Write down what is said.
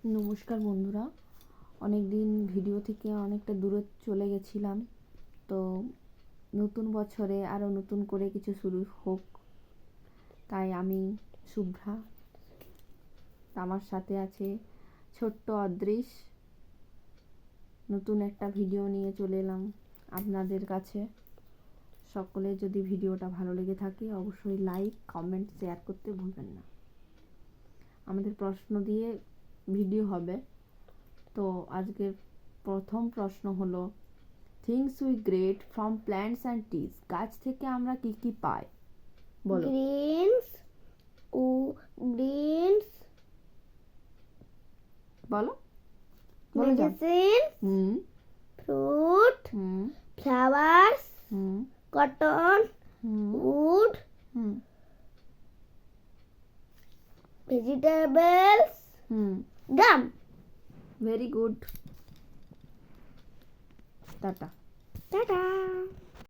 নমস্কার বন্ধুরা, অনেক দিন ভিডিও থেকে অনেকটা দূরে চলে গেছিলাম। তো নতুন বছরে আরও নতুন করে কিছু শুরু হোক, তাই আমি শুভ্রা, আমার সাথে আছে ছোট্ট অদৃশ। নতুন একটা ভিডিও নিয়ে চলে এলাম আপনাদের কাছে। সকলে যদি ভিডিওটা ভালো লেগে থাকে অবশ্যই লাইক, কমেন্ট, শেয়ার করতে ভুলবেন না। আমাদের প্রশ্ন দিয়ে ভিডিও হবে। তো আজকের প্রথম প্রশ্ন হলো, things we great from plants and trees. গাছ থেকে আমরা কি কি পাই বলো? গ্রেনস ও গ্রেনস, বলো বলো যাও। Medicine, fruit, flowers, cotton, wood, vegetables, gum. Very good. Tata. Tata.